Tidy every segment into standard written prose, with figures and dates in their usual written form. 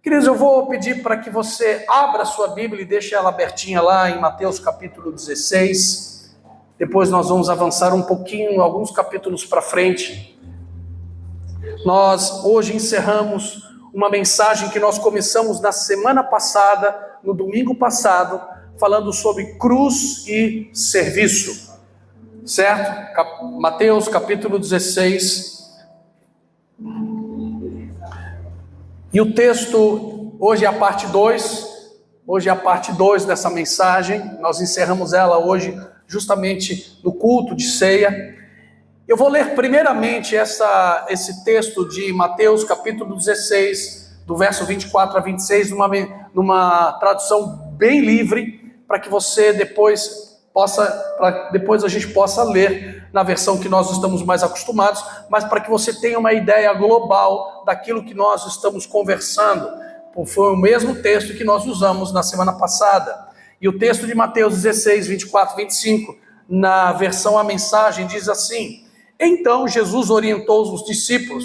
Queridos, eu vou pedir para que você abra a sua Bíblia e deixe ela abertinha lá em Mateus capítulo 16. Depois nós vamos avançar um pouquinho, alguns capítulos para frente. Nós hoje encerramos uma mensagem que nós começamos na semana passada, no domingo passado, falando sobre cruz e serviço. Certo? Mateus capítulo 16. E o texto, hoje é a parte 2, dessa mensagem, nós encerramos ela hoje justamente no culto de ceia. Eu vou ler primeiramente esse texto de Mateus capítulo 16, do verso 24 a 26, numa tradução bem livre, para que você depois a gente possa ler na versão que nós estamos mais acostumados, mas para que você tenha uma ideia global daquilo que nós estamos conversando. Foi o mesmo texto que nós usamos na semana passada. E o texto de Mateus 16, 24 e 25, na versão A Mensagem, diz assim: Então Jesus orientou os discípulos: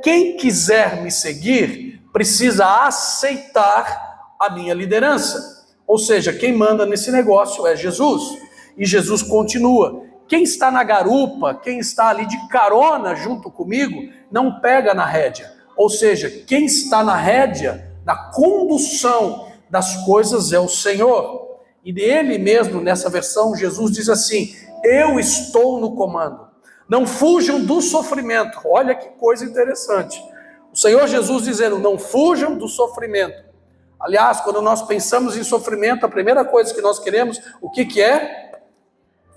quem quiser me seguir, precisa aceitar a minha liderança. Ou seja, quem manda nesse negócio é Jesus. E Jesus continua: quem está na garupa, quem está ali de carona junto comigo, não pega na rédea. Ou seja, quem está na rédea, na condução das coisas é o Senhor. E dele mesmo, nessa versão, Jesus diz assim: eu estou no comando. Não fujam do sofrimento. Olha que coisa interessante. O Senhor Jesus dizendo: não fujam do sofrimento. Aliás, quando nós pensamos em sofrimento, a primeira coisa que nós queremos, o que é?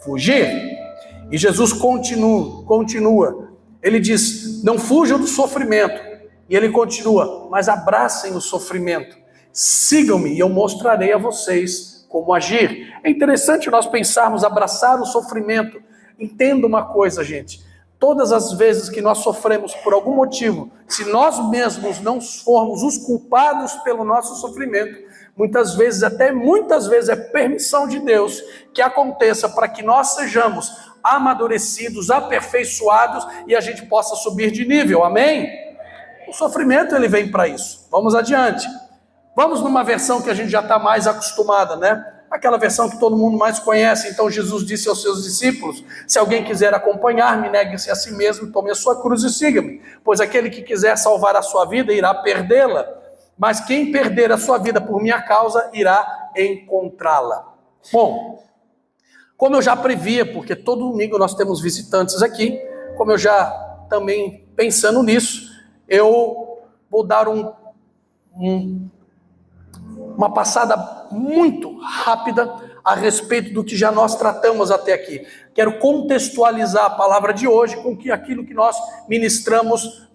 Fugir. E Jesus continua. Ele diz: não fujam do sofrimento. E ele continua: mas abracem o sofrimento. Sigam-me e eu mostrarei a vocês como agir. É interessante nós pensarmos abraçar o sofrimento. Entenda uma coisa, gente. Todas as vezes que nós sofremos por algum motivo, se nós mesmos não formos os culpados pelo nosso sofrimento, muitas vezes é permissão de Deus que aconteça para que nós sejamos amadurecidos, aperfeiçoados e a gente possa subir de nível, amém? O sofrimento ele vem para isso. Vamos adiante. Vamos numa versão que a gente já está mais acostumada, né? Aquela versão que todo mundo mais conhece. Então Jesus disse aos seus discípulos: se alguém quiser acompanhar-me, negue-se a si mesmo, tome a sua cruz e siga-me. Pois aquele que quiser salvar a sua vida irá perdê-la, mas quem perder a sua vida por minha causa irá encontrá-la. Bom, como eu já previa, porque todo domingo nós temos visitantes aqui, como eu já também pensando nisso, eu vou dar uma passada muito rápida a respeito do que já nós tratamos até aqui. Quero contextualizar a palavra de hoje com aquilo que nós ministramos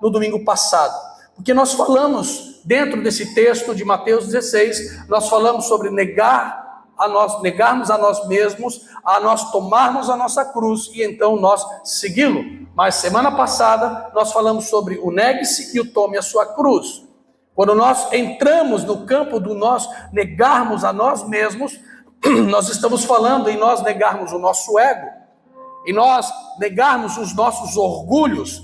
no domingo passado. Porque nós falamos, dentro desse texto de Mateus 16, nós falamos sobre negarmos a nós mesmos, a nós tomarmos a nossa cruz e então nós segui-lo. Mas semana passada nós falamos sobre o negue-se e o tome a sua cruz. Quando nós entramos no campo do nós negarmos a nós mesmos, nós estamos falando em nós negarmos o nosso ego, em nós negarmos os nossos orgulhos,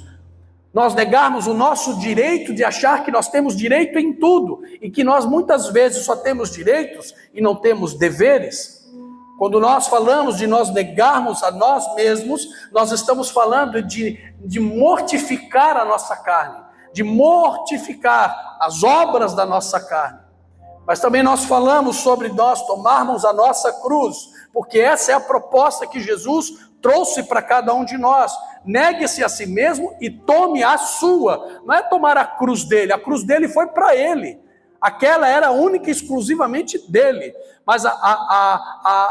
nós negarmos o nosso direito de achar que nós temos direito em tudo e que nós muitas vezes só temos direitos e não temos deveres. Quando nós falamos de nós negarmos a nós mesmos, nós estamos falando de mortificar a nossa carne, de mortificar as obras da nossa carne. Mas também nós falamos sobre nós tomarmos a nossa cruz, porque essa é a proposta que Jesus trouxe para cada um de nós. Negue-se a si mesmo e tome a sua. Não é tomar a cruz dele foi para ele. Aquela era única e exclusivamente dele. Mas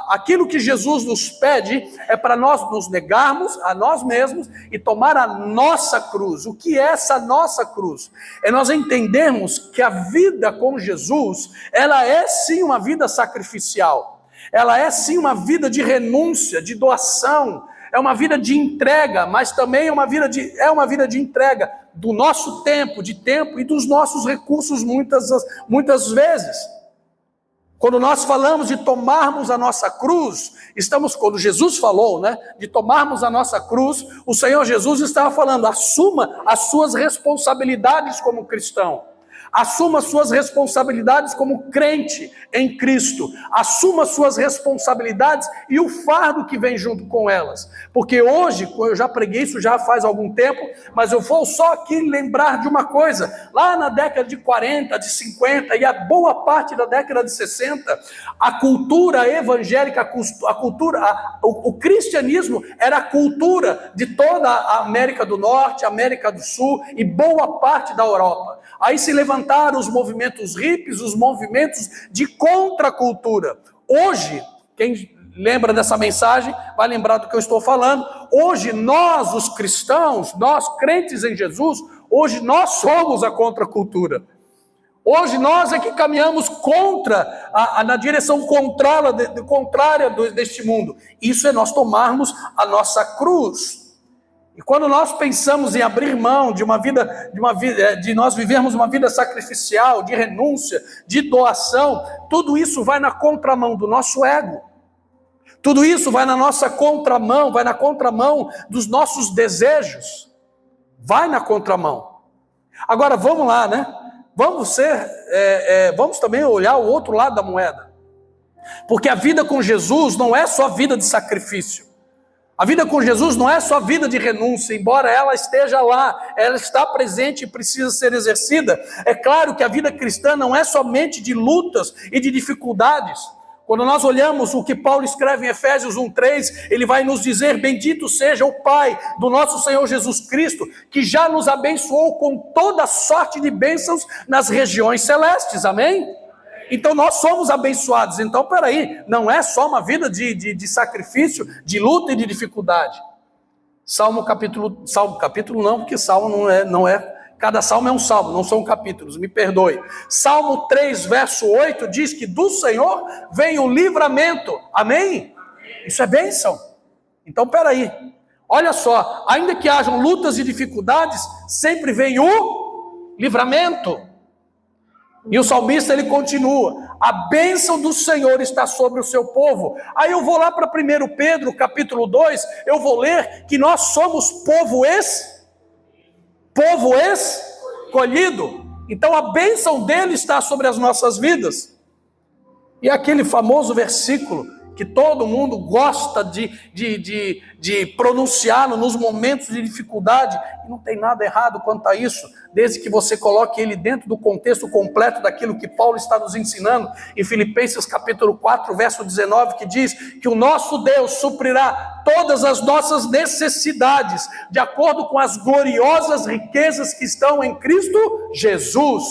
aquilo que Jesus nos pede é para nós nos negarmos a nós mesmos e tomar a nossa cruz. O que é essa nossa cruz? É nós entendermos que a vida com Jesus, ela é sim uma vida sacrificial. Ela é sim uma vida de renúncia, de doação. É uma vida de entrega, mas também é uma vida de entrega do nosso tempo e dos nossos recursos muitas vezes. Quando nós falamos de tomarmos a nossa cruz, quando Jesus falou, de tomarmos a nossa cruz, o Senhor Jesus estava falando: assuma as suas responsabilidades como cristão. Assuma suas responsabilidades como crente em Cristo. Assuma suas responsabilidades e o fardo que vem junto com elas. Porque hoje, eu já preguei isso já faz algum tempo, mas eu vou só aqui lembrar de uma coisa. Lá na década de 40, de 50 e a boa parte da década de 60, a cultura evangélica, o cristianismo era a cultura de toda a América do Norte, América do Sul e boa parte da Europa. Aí se levantaram os movimentos hippies, os movimentos de contracultura. Hoje, quem lembra dessa mensagem vai lembrar do que eu estou falando. Hoje nós, os cristãos, nós crentes em Jesus, hoje nós somos a contracultura. Hoje nós é que caminhamos na direção contrária deste mundo. Isso é nós tomarmos a nossa cruz. E quando nós pensamos em abrir mão de nós vivermos uma vida sacrificial, de renúncia, de doação, tudo isso vai na contramão do nosso ego. Tudo isso vai na nossa contramão, vai na contramão dos nossos desejos. Vai na contramão. Agora vamos lá, né? Vamos também olhar o outro lado da moeda. Porque a vida com Jesus não é só vida de sacrifício. A vida com Jesus não é só vida de renúncia, embora ela esteja lá, ela está presente e precisa ser exercida. É claro que a vida cristã não é somente de lutas e de dificuldades. Quando nós olhamos o que Paulo escreve em Efésios 1:3, ele vai nos dizer: bendito seja o Pai do nosso Senhor Jesus Cristo, que já nos abençoou com toda sorte de bênçãos nas regiões celestes, amém? Então nós somos abençoados. Então peraí, não é só uma vida de sacrifício, de luta e de dificuldade. Salmo capítulo não, porque salmo não é, cada salmo é um salmo, não são capítulos, me perdoe. Salmo 3, verso 8 diz que do Senhor vem o livramento, amém? Isso é bênção. Então peraí, olha só, ainda que hajam lutas e dificuldades, sempre vem o livramento. E o salmista ele continua: a bênção do Senhor está sobre o seu povo. Aí eu vou lá para 1 Pedro capítulo 2, eu vou ler que nós somos povo escolhido. Então a bênção dele está sobre as nossas vidas. E aquele famoso versículo que todo mundo gosta de pronunciar nos momentos de dificuldade, e não tem nada errado quanto a isso, desde que você coloque ele dentro do contexto completo daquilo que Paulo está nos ensinando, em Filipenses capítulo 4, verso 19, que diz que o nosso Deus suprirá todas as nossas necessidades, de acordo com as gloriosas riquezas que estão em Cristo Jesus.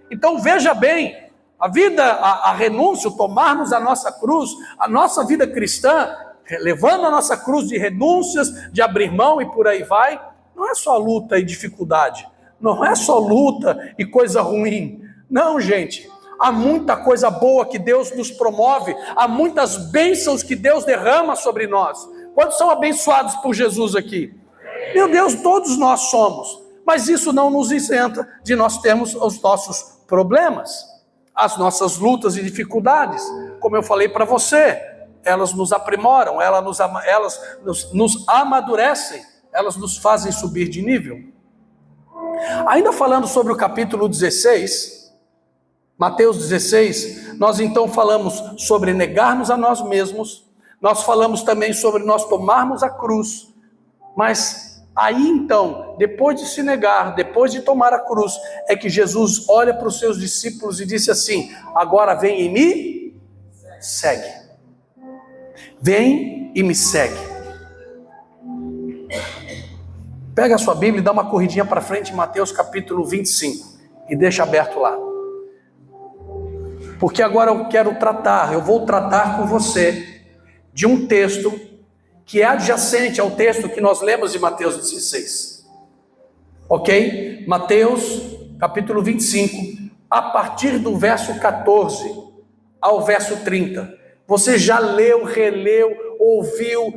Então veja bem, a renúncia, o tomarmos a nossa cruz, a nossa vida cristã, levando a nossa cruz de renúncias, de abrir mão e por aí vai, não é só luta e dificuldade, não é só luta e coisa ruim, não, gente, há muita coisa boa que Deus nos promove, há muitas bênçãos que Deus derrama sobre nós. Quantos são abençoados por Jesus aqui? Meu Deus, todos nós somos, mas isso não nos isenta de nós termos os nossos problemas, as nossas lutas e dificuldades. Como eu falei para você, elas nos aprimoram, elas nos amadurecem, elas nos fazem subir de nível. Ainda falando sobre o capítulo 16, Mateus 16, nós então falamos sobre negarmos a nós mesmos, nós falamos também sobre nós tomarmos a cruz, mas aí então, depois de se negar, depois de tomar a cruz, é que Jesus olha para os seus discípulos e disse assim: agora vem e me segue. Vem e me segue. Pega a sua Bíblia e dá uma corridinha para frente em Mateus capítulo 25 e deixa aberto lá. Porque agora eu vou tratar com você de um texto que é adjacente ao texto que nós lemos de Mateus 16. Ok? Mateus, capítulo 25, a partir do verso 14 ao verso 30. Você já leu, releu, ouviu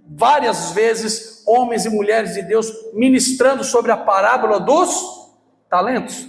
várias vezes homens e mulheres de Deus ministrando sobre a parábola dos talentos.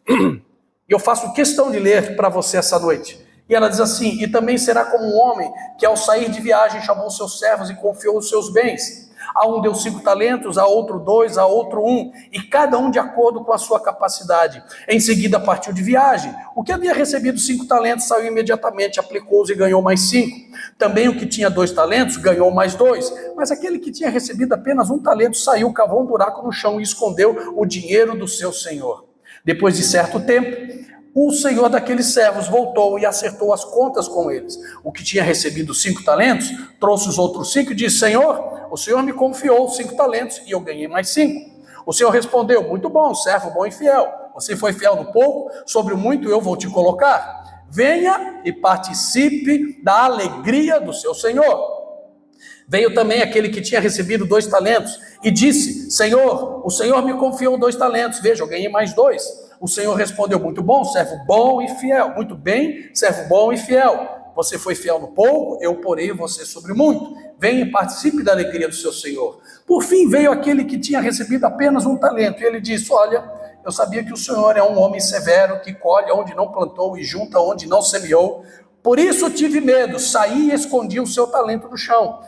E eu faço questão de ler para você essa noite. E ela diz assim: e também será como um homem que ao sair de viagem chamou seus servos e confiou os seus bens. A um deu 5 talentos, a outro 2, a outro 1, e cada um de acordo com a sua capacidade. Em seguida partiu de viagem. O que havia recebido 5 talentos saiu imediatamente, aplicou-os e ganhou mais 5. Também o que tinha 2 talentos ganhou mais 2. Mas aquele que tinha recebido apenas 1 talento saiu, cavou um buraco no chão e escondeu o dinheiro do seu senhor. Depois de certo tempo, o senhor daqueles servos voltou e acertou as contas com eles. O que tinha recebido 5 talentos, trouxe os outros 5 e disse: Senhor, o senhor me confiou 5 talentos e eu ganhei mais 5. O senhor respondeu: muito bom, servo bom e fiel. Você foi fiel no pouco, sobre o muito eu vou te colocar. Venha e participe da alegria do seu senhor. Veio também aquele que tinha recebido 2 talentos e disse: Senhor, o senhor me confiou 2 talentos, veja, eu ganhei mais 2. O senhor respondeu: muito bom, servo bom e fiel. Muito bem, servo bom e fiel. Você foi fiel no pouco, eu porei você sobre muito. Venha e participe da alegria do seu senhor. Por fim veio aquele que tinha recebido apenas 1 talento e ele disse: olha, eu sabia que o senhor é um homem severo, que colhe onde não plantou e junta onde não semeou. Por isso tive medo, saí e escondi o seu talento no chão.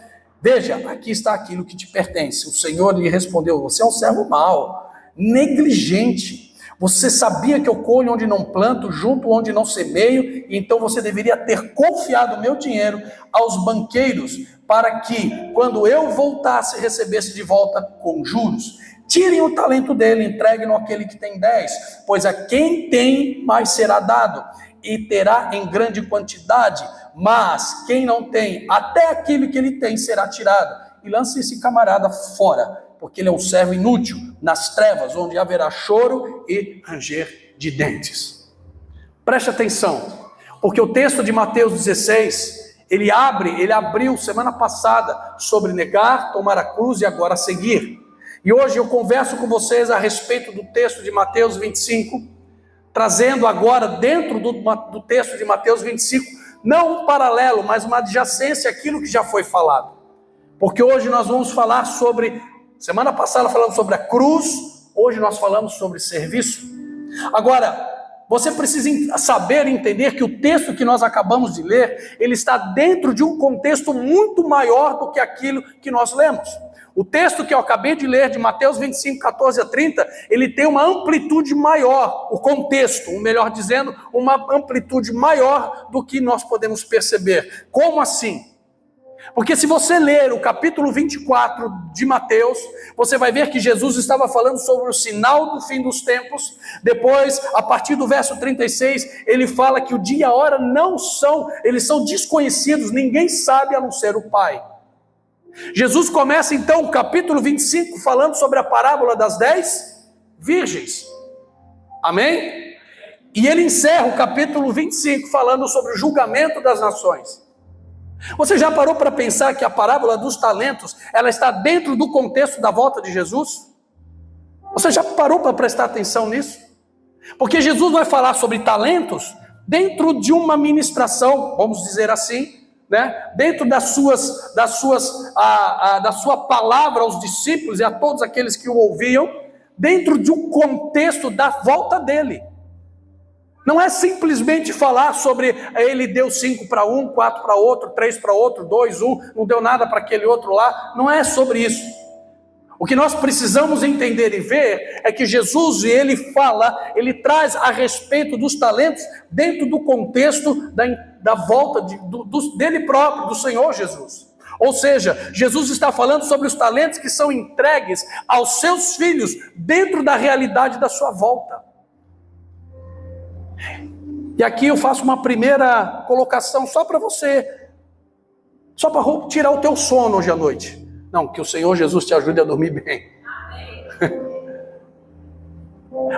Veja, aqui está aquilo que te pertence. O senhor lhe respondeu: você é um servo mau, negligente. Você sabia que eu colho onde não planto, junto onde não semeio, então você deveria ter confiado o meu dinheiro aos banqueiros, para que, quando eu voltasse, recebesse de volta com juros. Tirem o talento dele, entreguem-no àquele que tem 10, pois a quem tem, mais será dado, e terá em grande quantidade, mas quem não tem, até aquilo que ele tem será tirado. E lance esse camarada fora, porque ele é um servo inútil, nas trevas, onde haverá choro e ranger de dentes. Preste atenção, porque o texto de Mateus 16, ele abriu semana passada sobre negar, tomar a cruz e agora seguir. E hoje eu converso com vocês a respeito do texto de Mateus 25, trazendo agora dentro do texto de Mateus 25, não um paralelo, mas uma adjacência àquilo que já foi falado. Porque hoje nós vamos falar sobre, semana passada falamos sobre a cruz, hoje nós falamos sobre serviço. Agora, você precisa saber e entender que o texto que nós acabamos de ler, ele está dentro de um contexto muito maior do que aquilo que nós lemos. O texto que eu acabei de ler, de Mateus 25, 14 a 30, ele tem uma amplitude maior, o contexto, ou melhor dizendo, uma amplitude maior do que nós podemos perceber. Como assim? Porque se você ler o capítulo 24 de Mateus, você vai ver que Jesus estava falando sobre o sinal do fim dos tempos. Depois, a partir do verso 36, ele fala que o dia e a hora eles são desconhecidos, ninguém sabe a não ser o Pai. Jesus começa então o capítulo 25 falando sobre a parábola das 10 virgens. Amém? E ele encerra o capítulo 25 falando sobre o julgamento das nações. Você já parou para pensar que a parábola dos talentos, ela está dentro do contexto da volta de Jesus? Você já parou para prestar atenção nisso? Porque Jesus vai falar sobre talentos dentro de uma ministração, vamos dizer assim, né? Dentro da sua palavra aos discípulos e a todos aqueles que o ouviam, dentro de um contexto da volta dele. Não é simplesmente falar sobre ele deu 5 para um, 4 para outro, 3 para outro, 2, 1, não deu nada para aquele outro lá. Não é sobre isso. O que nós precisamos entender e ver é que Jesus, ele traz a respeito dos talentos dentro do contexto da volta dele próprio, do Senhor Jesus. Ou seja, Jesus está falando sobre os talentos que são entregues aos seus filhos dentro da realidade da sua volta. E aqui eu faço uma primeira colocação só para você, só para tirar o teu sono hoje à noite. Não, que o Senhor Jesus te ajude a dormir bem.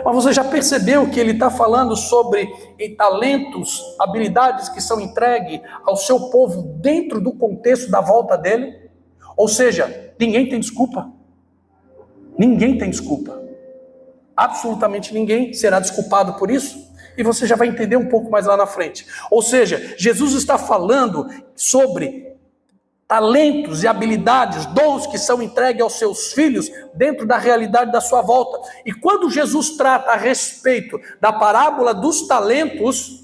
Mas você já percebeu que ele está falando sobre talentos, habilidades que são entregues ao seu povo dentro do contexto da volta dele? Ou seja, ninguém tem desculpa. Ninguém tem desculpa. Absolutamente ninguém será desculpado por isso. E você já vai entender um pouco mais lá na frente. Ou seja, Jesus está falando sobre talentos e habilidades, dons que são entregues aos seus filhos dentro da realidade da sua volta. E quando Jesus trata a respeito da parábola dos talentos,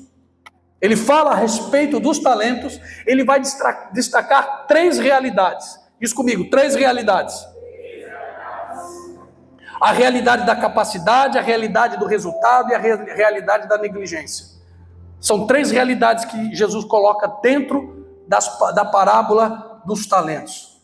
ele fala a respeito dos talentos, ele vai destacar 3 realidades. Diz comigo, 3 realidades. A realidade da capacidade, a realidade do resultado e a realidade da negligência. São 3 realidades que Jesus coloca dentro da parábola dos talentos.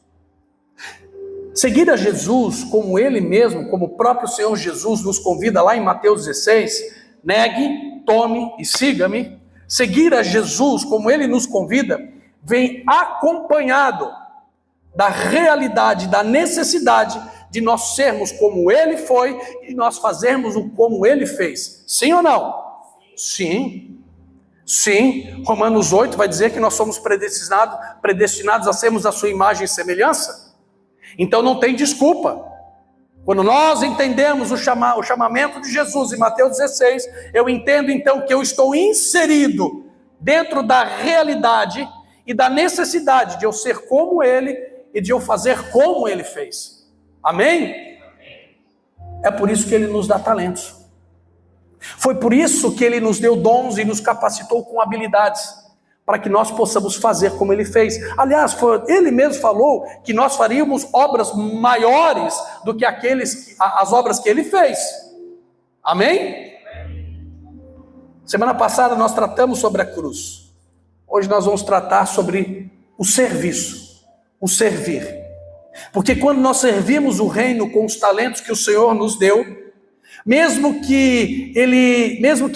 Seguir a Jesus como Ele mesmo, como o próprio Senhor Jesus nos convida lá em Mateus 16, negue, tome e siga-me. Seguir a Jesus como Ele nos convida, vem acompanhado da realidade, da necessidade de nós sermos como Ele foi e nós fazermos o como Ele fez. Sim ou não? Sim. Sim. Romanos 8 vai dizer que nós somos predestinados a sermos a sua imagem e semelhança. Então não tem desculpa. Quando nós entendemos o chamamento de Jesus em Mateus 16, eu entendo então que eu estou inserido dentro da realidade e da necessidade de eu ser como Ele e de eu fazer como Ele fez. Amém? É por isso que Ele nos dá talentos. Foi por isso que Ele nos deu dons e nos capacitou com habilidades, para que nós possamos fazer como Ele fez. Aliás, Ele mesmo falou que nós faríamos obras maiores do que as obras que Ele fez. Amém? Semana passada nós tratamos sobre a cruz. Hoje nós vamos tratar sobre o serviço, o servir. Porque quando nós servimos o reino com os talentos que o Senhor nos deu, mesmo que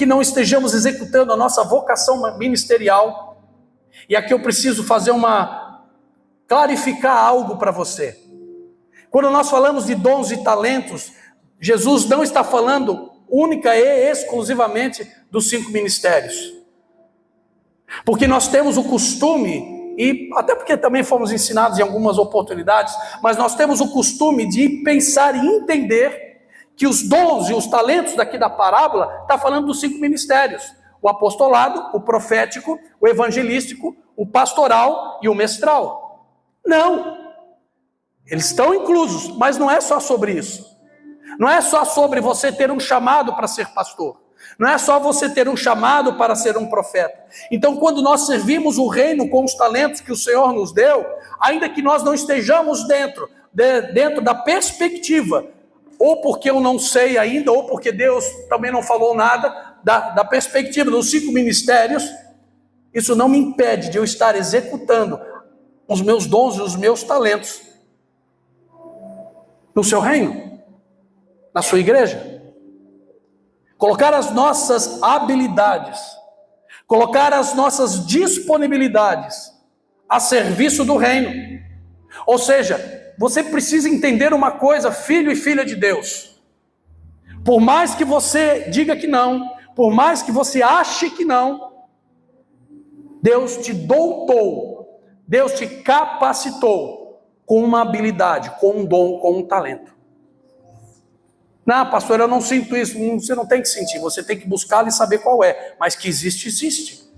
não estejamos executando a nossa vocação ministerial, e aqui eu preciso clarificar algo para você. Quando nós falamos de dons e talentos, Jesus não está falando única e exclusivamente dos 5 ministérios. Porque nós temos o costume, e até porque também fomos ensinados em algumas oportunidades, mas nós temos o costume de pensar e entender que os dons e os talentos daqui da parábola está falando dos 5 ministérios: o apostolado, o profético, o evangelístico, o pastoral e o mestral. Não, eles estão inclusos, mas não é só sobre isso. Não é só sobre você ter um chamado para ser pastor. Não é só você ter um chamado para ser um profeta. Então, quando nós servimos o reino com os talentos que o Senhor nos deu, ainda que nós não estejamos dentro da perspectiva, ou porque eu não sei ainda, ou porque Deus também não falou nada, da perspectiva dos 5 ministérios, isso não me impede de eu estar executando os meus dons e os meus talentos no seu reino, na sua igreja. Colocar as nossas habilidades, colocar as nossas disponibilidades a serviço do reino. Ou seja, você precisa entender uma coisa, filho e filha de Deus. Por mais que você diga que não, por mais que você ache que não, Deus te doutou, Deus te capacitou com uma habilidade, com um dom, com um talento. Não, pastor, eu não sinto isso. Você não tem que sentir, você tem que buscá-lo e saber qual é. Mas que existe, existe.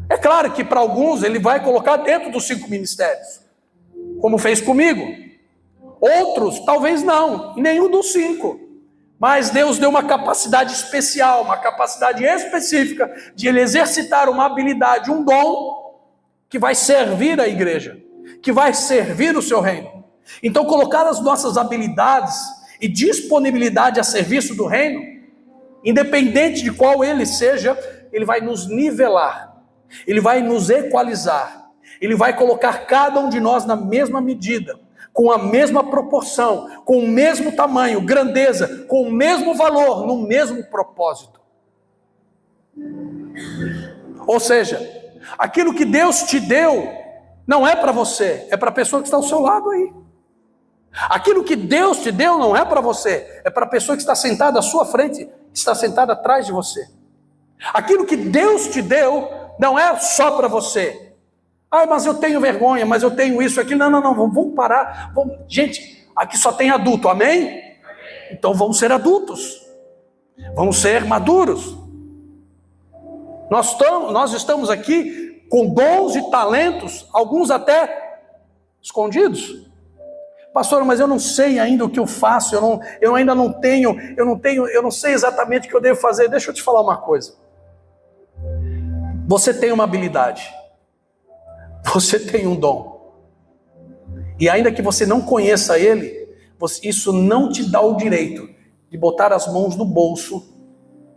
É claro que para alguns ele vai colocar dentro dos 5 ministérios, como fez comigo. Outros, talvez não, nenhum dos 5. Mas Deus deu uma capacidade especial, uma capacidade específica de ele exercitar uma habilidade, um dom que vai servir a igreja, que vai servir o seu reino. Então, colocar as nossas habilidades e disponibilidade a serviço do reino, independente de qual ele seja, ele vai nos nivelar, ele vai nos equalizar, ele vai colocar cada um de nós na mesma medida, com a mesma proporção, com o mesmo tamanho, grandeza, com o mesmo valor, no mesmo propósito. Ou seja, aquilo que Deus te deu não é para você, é para a pessoa que está ao seu lado aí. Aquilo que Deus te deu não é para você, é para a pessoa que está sentada à sua frente, que está sentada atrás de você. Aquilo que Deus te deu não é só para você. Ah, mas eu tenho vergonha, mas eu tenho isso, aquilo. Não, vamos parar. Gente, aqui só tem adulto, amém? Então vamos ser adultos. Vamos ser maduros. Nós estamos aqui com dons e talentos, alguns até escondidos. Pastor, mas eu não sei ainda o que eu faço, eu ainda não tenho, eu não sei exatamente o que eu devo fazer. Deixa eu te falar uma coisa. Você tem uma habilidade. Você tem um dom. E ainda que você não conheça Ele, isso não te dá o direito de botar as mãos no bolso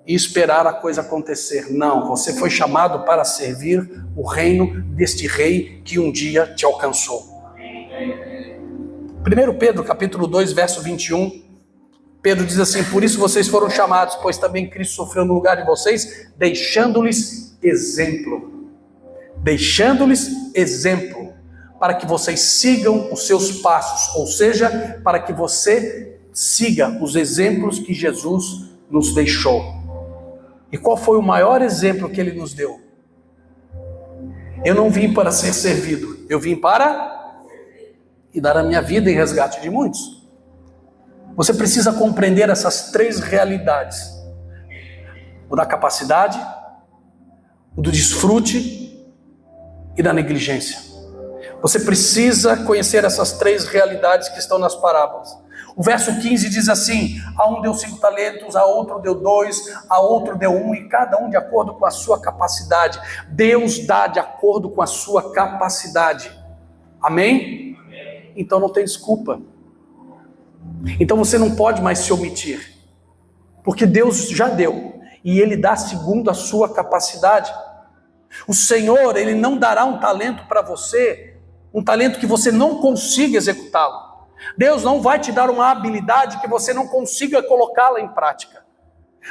e esperar a coisa acontecer. Não, você foi chamado para servir o reino deste rei que um dia te alcançou. 1 Pedro capítulo 2, verso 21, Pedro diz assim: por isso vocês foram chamados, pois também Cristo sofreu no lugar de vocês, deixando-lhes exemplo. Deixando-lhes exemplo, para que vocês sigam os seus passos, ou seja, para que você siga os exemplos que Jesus nos deixou. E qual foi o maior exemplo que ele nos deu? Eu não vim para ser servido, eu vim para e dar a minha vida em resgate de muitos. Você precisa compreender essas três realidades: o da capacidade, o do desfrute e da negligência. Você precisa conhecer essas três realidades que estão nas parábolas. O verso 15 diz assim: a um deu 5 talentos, a outro deu 2, a outro deu 1, e cada um de acordo com a sua capacidade. Deus dá de acordo com a sua capacidade. Amém? Então não tem desculpa. Então você não pode mais se omitir, porque Deus já deu, e Ele dá segundo a sua capacidade. O Senhor, Ele não dará um talento para você, um talento que você não consiga executá-lo. Deus não vai te dar uma habilidade que você não consiga colocá-la em prática.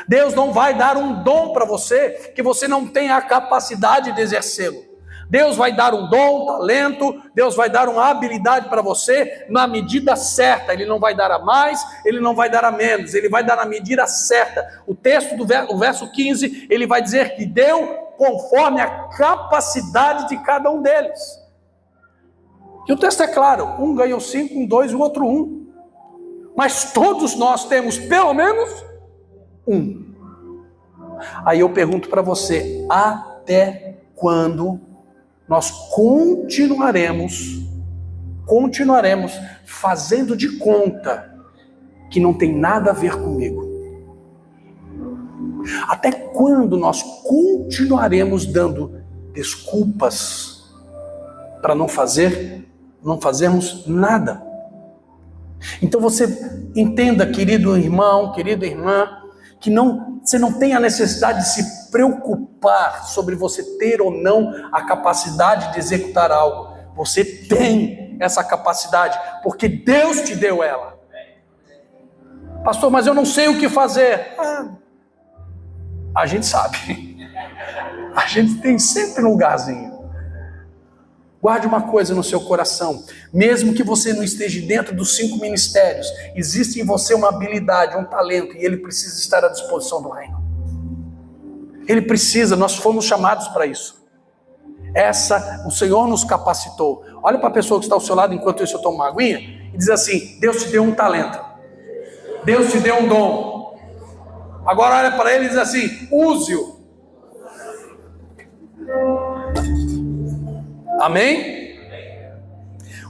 Deus não vai dar um dom para você que você não tenha a capacidade de exercê-lo. Deus vai dar um dom, um talento, Deus vai dar uma habilidade para você na medida certa. Ele não vai dar a mais, Ele não vai dar a menos, Ele vai dar na medida certa. O texto do verso 15, ele vai dizer que deu conforme a capacidade de cada um deles. E o texto é claro: um ganhou 5, um 2 e o outro 1. Mas todos nós temos pelo menos 1. Aí eu pergunto para você: até quando nós continuaremos fazendo de conta que não tem nada a ver comigo? Até quando nós continuaremos dando desculpas para não fazermos nada? Então você entenda, querido irmão, querida irmã, que você não tem a necessidade de se preocupar sobre você ter ou não a capacidade de executar algo. Você tem essa capacidade, porque Deus te deu ela. Pastor, mas eu não sei o que fazer. A gente sabe. A gente tem sempre um lugarzinho. Guarde uma coisa no seu coração: mesmo que você não esteja dentro dos 5 ministérios, existe em você uma habilidade, um talento, e ele precisa estar à disposição do reino. Ele precisa, nós fomos chamados para isso. O Senhor nos capacitou. Olha para a pessoa que está ao seu lado, enquanto isso eu tomo uma aguinha, e diz assim: Deus te deu um talento, Deus te deu um dom. Agora olha para ele e diz assim: use-o. Amém?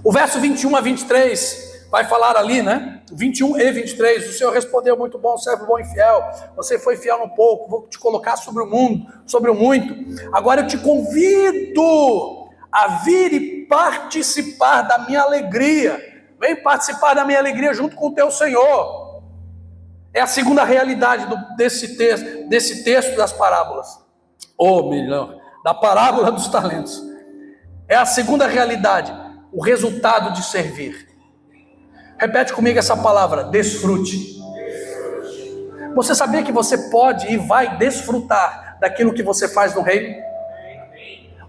O verso 21 a 23 vai falar ali, né? 21 e 23, o Senhor respondeu: muito bom, servo bom e fiel, você foi fiel no pouco, vou te colocar sobre o mundo, sobre o muito. Agora eu te convido a vir e participar da minha alegria. Vem participar da minha alegria junto com o teu Senhor. É a segunda realidade desse texto das parábolas. Da parábola dos talentos. É a segunda realidade, o resultado de servir. Repete comigo essa palavra: desfrute. Você sabia que você pode e vai desfrutar daquilo que você faz no reino?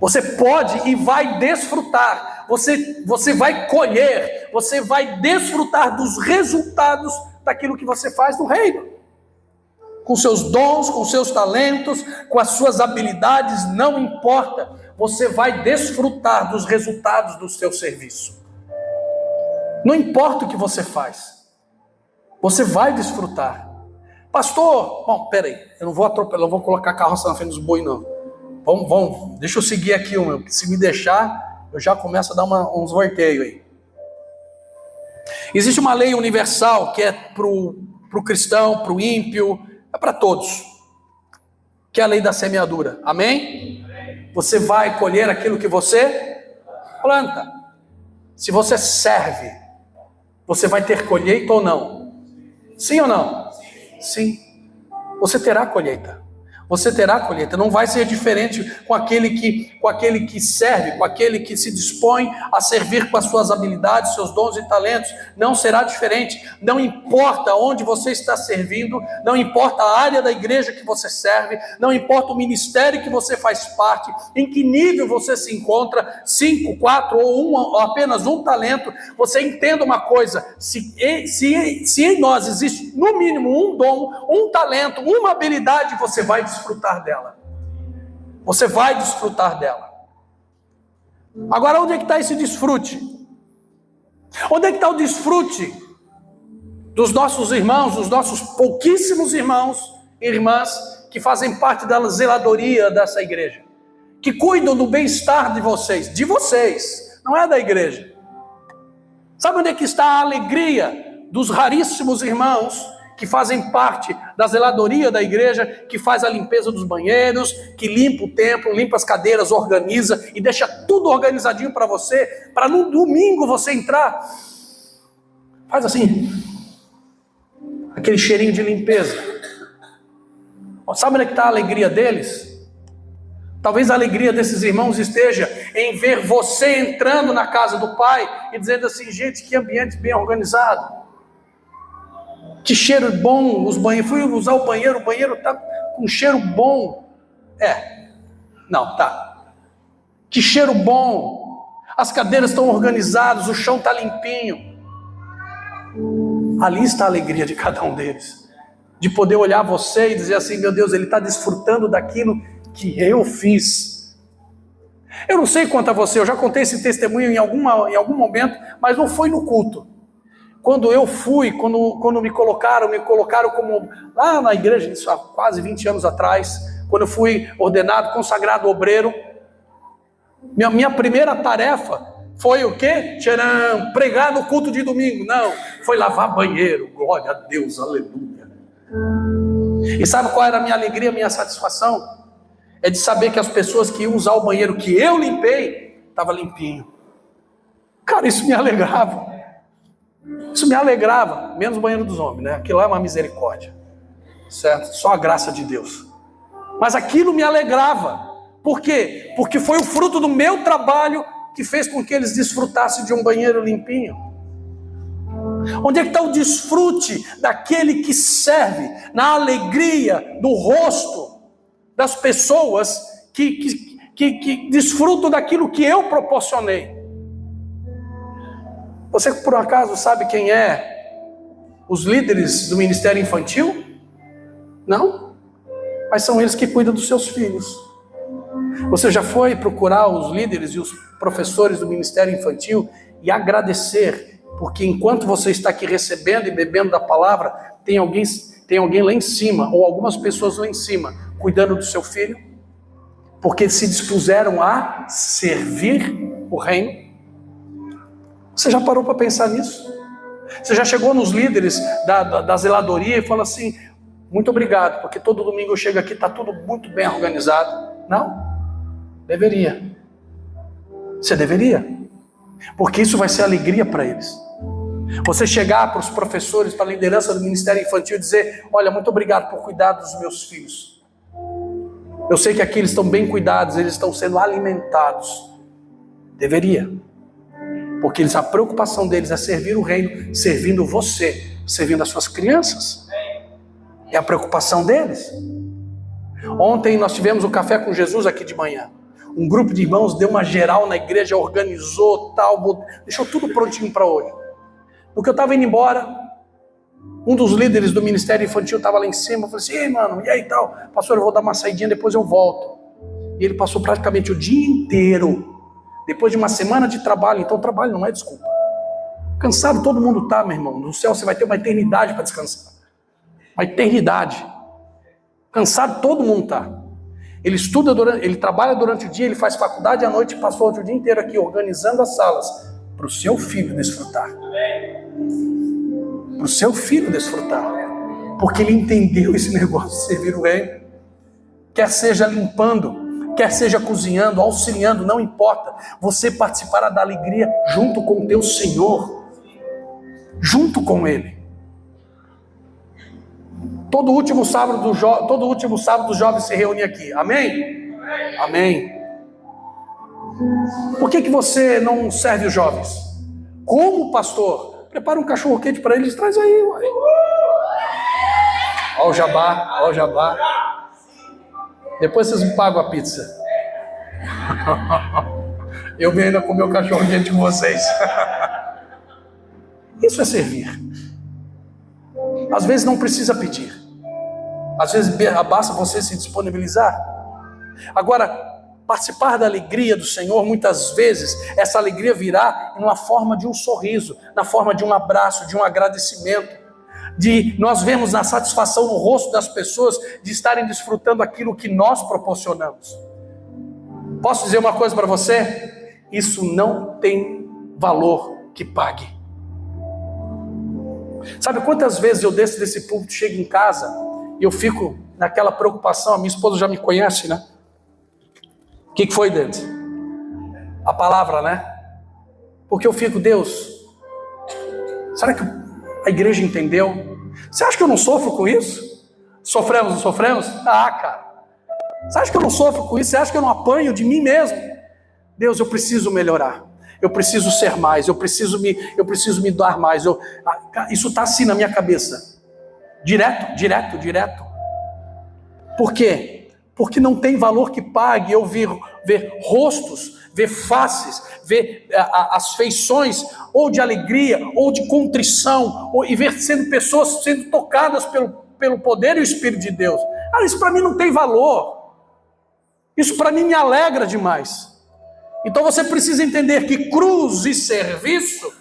Você pode e vai desfrutar, você vai colher, você vai desfrutar dos resultados daquilo que você faz no reino. Com seus dons, com seus talentos, com as suas habilidades, não importa, você vai desfrutar dos resultados do seu serviço. Não importa o que você faz, você vai desfrutar. Pastor, bom, peraí, eu não vou atropelar, não vou colocar a carroça na frente dos bois, não. Vamos, deixa eu seguir aqui, porque se me deixar, eu já começo a dar uns vorteios aí. Existe uma lei universal que é para o cristão, para o ímpio, é para todos, que é a lei da semeadura. Amém? Você vai colher aquilo que você planta. Se você serve, você vai ter colheita ou não? Sim ou não? Sim. Você terá colheita. Você terá colheita. Não vai ser diferente com aquele que serve, com aquele que se dispõe a servir com as suas habilidades, seus dons e talentos. Não será diferente. Não importa onde você está servindo, não importa a área da igreja que você serve, não importa o ministério que você faz parte, em que nível você se encontra, 5, 4 ou apenas um talento. Você entenda uma coisa: se em nós existe no mínimo um dom, um talento, uma habilidade, você vai desfrutar dela. Você vai desfrutar dela. Agora, onde é que está esse desfrute? Onde é que está o desfrute dos nossos irmãos, dos nossos pouquíssimos irmãos e irmãs que fazem parte da zeladoria dessa igreja, que cuidam do bem-estar de vocês, não é da igreja? Sabe onde é que está a alegria dos raríssimos irmãos que fazem parte da zeladoria da igreja, que faz a limpeza dos banheiros, que limpa o templo, limpa as cadeiras, organiza e deixa tudo organizadinho para você, para no domingo você entrar, faz assim, aquele cheirinho de limpeza. Sabe onde é que está a alegria deles? Talvez a alegria desses irmãos esteja em ver você entrando na casa do Pai e dizendo assim: gente, que ambiente bem organizado. Que cheiro bom, os banheiros. Fui usar o banheiro está com cheiro bom. Que cheiro bom. As cadeiras estão organizadas, o chão está limpinho. Ali está a alegria de cada um deles. De poder olhar você e dizer assim: meu Deus, ele está desfrutando daquilo que eu fiz. Eu não sei quanto a você, eu já contei esse testemunho em algum momento, mas não foi no culto. Quando eu fui, quando me colocaram como, lá na igreja, isso há quase 20 anos atrás, quando eu fui ordenado, consagrado obreiro, minha primeira tarefa foi o quê? Tcharam, pregar no culto de domingo. Não, foi lavar banheiro, glória a Deus, aleluia. E sabe qual era a minha alegria, a minha satisfação? É de saber que as pessoas que iam usar o banheiro que eu limpei, estava limpinho. Cara, isso me alegrava. Isso me alegrava, menos o banheiro dos homens, né? Aquilo lá é uma misericórdia, certo? Só a graça de Deus. Mas aquilo me alegrava. Por quê? Porque foi o fruto do meu trabalho que fez com que eles desfrutassem de um banheiro limpinho. Onde é que está o desfrute daquele que serve, na alegria do rosto das pessoas que desfrutam daquilo que eu proporcionei? Você por acaso sabe quem é os líderes do ministério infantil? Não? Mas são eles que cuidam dos seus filhos. Você já foi procurar os líderes e os professores do ministério infantil e agradecer, porque enquanto você está aqui recebendo e bebendo da palavra, tem alguém lá em cima, ou algumas pessoas lá em cima, cuidando do seu filho, porque se dispuseram a servir o reino? Você já parou para pensar nisso? Você já chegou nos líderes da zeladoria e falou assim: muito obrigado, porque todo domingo eu chego aqui, está tudo muito bem organizado? Não? Deveria. Você deveria. Porque isso vai ser alegria para eles. Você chegar para os professores, para a liderança do ministério infantil e dizer: olha, muito obrigado por cuidar dos meus filhos. Eu sei que aqui eles estão bem cuidados, eles estão sendo alimentados. Deveria. Porque a preocupação deles é servir o reino, servindo você, servindo as suas crianças. É a preocupação deles. Ontem nós tivemos o Café com Jesus aqui de manhã. Um grupo de irmãos deu uma geral na igreja, organizou, tal, deixou tudo prontinho para hoje. No que eu estava indo embora, um dos líderes do ministério infantil estava lá em cima. Eu falei assim: ei, mano, e aí tal? Pastor, eu vou dar uma saidinha, depois eu volto. E ele passou praticamente o dia inteiro, depois de uma semana de trabalho. Então trabalho não é desculpa. Cansado todo mundo está, meu irmão. No céu você vai ter uma eternidade para descansar. Uma eternidade. Cansado todo mundo está. Ele estuda, ele trabalha durante o dia, ele faz faculdade à noite e passou o dia inteiro aqui organizando as salas para o seu filho desfrutar. Para o seu filho desfrutar. Porque ele entendeu esse negócio de servir o reino. Quer seja limpando, quer seja cozinhando, auxiliando, não importa. Você participará da alegria junto com o teu Senhor, junto com Ele. Todo último sábado os jovens se reúnem aqui, amém? Amém. Por que você não serve os jovens? Como pastor? Prepara um cachorro quente para eles, traz aí, uai. Ó o jabá, ó o jabá. Depois vocês me pagam a pizza. Eu venho ainda comer o cachorro quente com vocês. Isso é servir. Às vezes não precisa pedir. Às vezes basta você se disponibilizar. Agora, participar da alegria do Senhor, muitas vezes, essa alegria virá em uma forma de um sorriso, na forma de um abraço, de um agradecimento, de nós vemos na satisfação no rosto das pessoas de estarem desfrutando aquilo que nós proporcionamos. Posso dizer uma coisa para você? Isso não tem valor que pague. Sabe quantas vezes eu desço desse púlpito, chego em casa e eu fico naquela preocupação? A minha esposa já me conhece, né? O que foi, Deus? A palavra, né? Porque eu fico, Deus, será que a igreja entendeu? Você acha que eu não sofro com isso? Sofremos, não sofremos? Ah, cara. Você acha que eu não sofro com isso? Você acha que eu não apanho de mim mesmo? Deus, eu preciso melhorar. Eu preciso ser mais. Eu preciso me dar mais. Isso está assim na minha cabeça. Direto. Por quê? Porque não tem valor que pague eu ver rostos, ver faces, ver as feições, ou de alegria, ou de contrição, e ver pessoas sendo tocadas pelo poder e o Espírito de Deus. Isso para mim não tem valor. Isso para mim me alegra demais. Então você precisa entender que cruz e serviço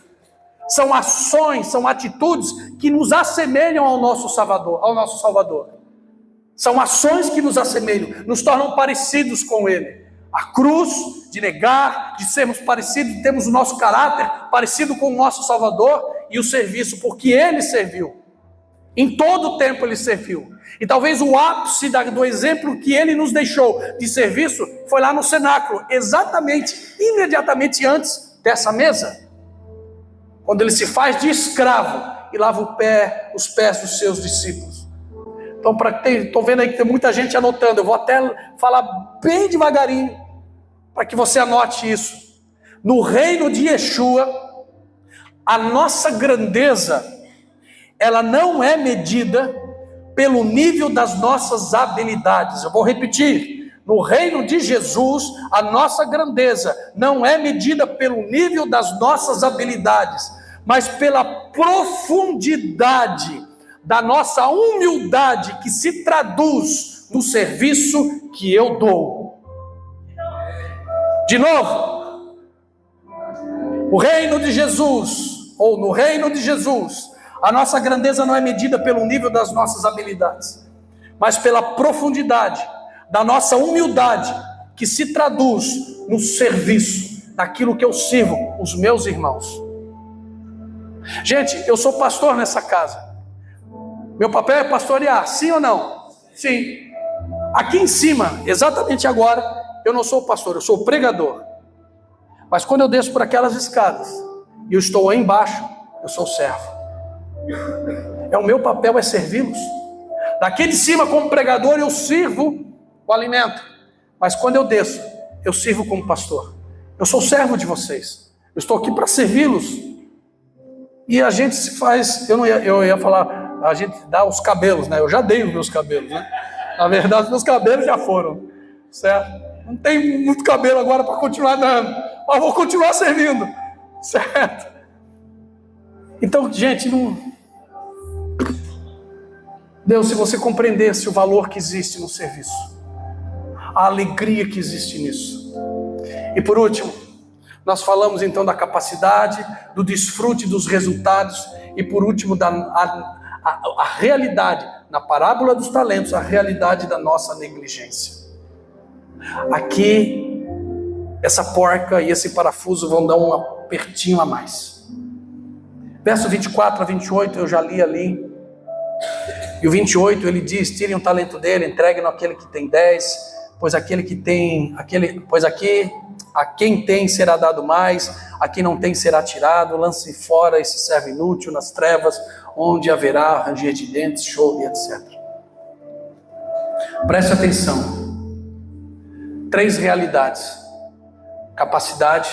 são ações, são atitudes que nos assemelham ao nosso Salvador. São ações que nos assemelham, nos tornam parecidos com Ele. A cruz, de negar, de sermos parecidos, de termos o nosso caráter parecido com o nosso Salvador, e o serviço, porque Ele serviu. Em todo o tempo Ele serviu. E talvez o ápice do exemplo que Ele nos deixou de serviço foi lá no cenáculo, imediatamente antes dessa mesa. Quando Ele se faz de escravo e lava os pés dos seus discípulos. Então, estou vendo aí que tem muita gente anotando. Eu vou até falar bem devagarinho, para que você anote isso. No reino de Yeshua, a nossa grandeza, ela não é medida pelo nível das nossas habilidades. Eu vou repetir. No reino de Jesus, a nossa grandeza não é medida pelo nível das nossas habilidades, mas pela profundidade da nossa humildade, que se traduz no serviço que eu dou. De novo, no reino de Jesus, a nossa grandeza não é medida pelo nível das nossas habilidades, mas pela profundidade da nossa humildade, que se traduz no serviço, naquilo que eu sirvo os meus irmãos. Gente, eu sou pastor nessa casa. Meu papel é pastorear, sim ou não? Sim. Aqui em cima, exatamente agora, eu não sou pastor, eu sou pregador. Mas quando eu desço por aquelas escadas e eu estou aí embaixo, eu sou servo. O meu papel é servi-los. Daqui de cima, como pregador, eu sirvo o alimento. Mas quando eu desço, eu sirvo como pastor. Eu sou servo de vocês. Eu estou aqui para servi-los. E a gente se faz, eu ia falar, a gente dá os cabelos, né? Eu já dei os meus cabelos, né? Na verdade, os meus cabelos já foram, certo? Não tem muito cabelo agora para continuar dando, mas vou continuar servindo, certo? Então, gente, Deus, se você compreendesse o valor que existe no serviço, a alegria que existe nisso. E por último, nós falamos então da capacidade, do desfrute dos resultados, e por último, a realidade, na parábola dos talentos, a realidade da nossa negligência. Aqui, essa porca e esse parafuso vão dar um apertinho a mais. Verso 24 a 28, eu já li ali. E o 28, ele diz: tirem o talento dele, entreguem-no àquele que tem 10, pois a quem tem será dado mais, a quem não tem será tirado, lance fora esse servo inútil nas trevas, onde haverá ranger de dentes, choro e etc. Preste atenção. 3 realidades. Capacidade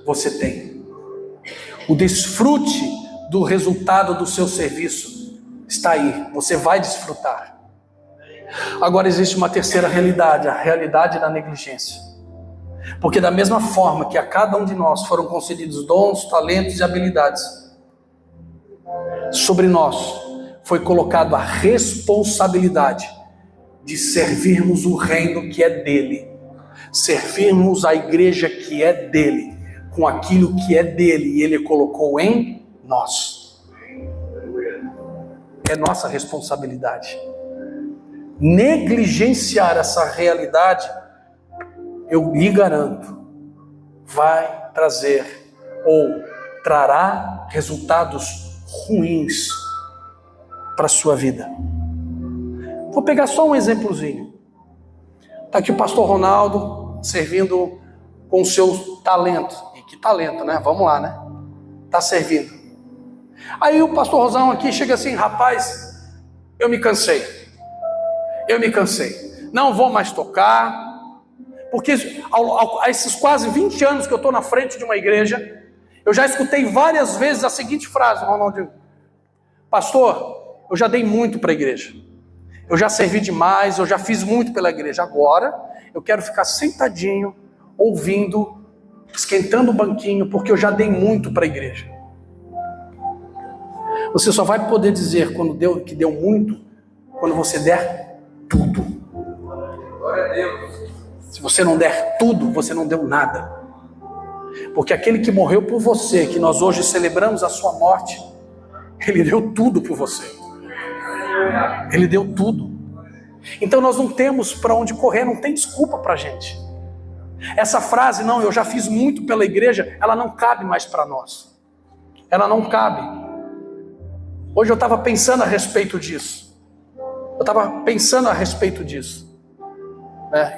você tem. O desfrute do resultado do seu serviço está aí. Você vai desfrutar. Agora existe uma terceira realidade, a realidade da negligência. Porque da mesma forma que a cada um de nós foram concedidos dons, talentos e habilidades, sobre nós foi colocado a responsabilidade de servirmos o reino que é dele, servirmos a igreja que é dele, com aquilo que é dele, e ele colocou em nós. É nossa responsabilidade. Negligenciar essa realidade, eu lhe garanto, vai trazer ou trará resultados ruins para a sua vida. Vou pegar só um exemplozinho. Está aqui o pastor Ronaldo servindo com o seu talento. E que talento, né? Vamos lá, né? Está servindo. Aí o pastor Rosão aqui chega assim: rapaz, eu me cansei. Não vou mais tocar. Porque há esses quase 20 anos que eu estou na frente de uma igreja, eu já escutei várias vezes a seguinte frase, Ronaldinho: pastor, eu já dei muito para a igreja, eu já servi demais, eu já fiz muito pela igreja, agora eu quero ficar sentadinho, ouvindo, esquentando o banquinho, porque eu já dei muito para a igreja. Você só vai poder dizer que deu muito, quando você der tudo. Glória a Deus. Se você não der tudo, você não deu nada. Porque aquele que morreu por você, que nós hoje celebramos a sua morte, ele deu tudo por você. Ele deu tudo. Então nós não temos para onde correr, não tem desculpa para a gente. Essa frase, não, eu já fiz muito pela igreja, ela não cabe mais para nós. Ela não cabe. Hoje eu estava pensando a respeito disso.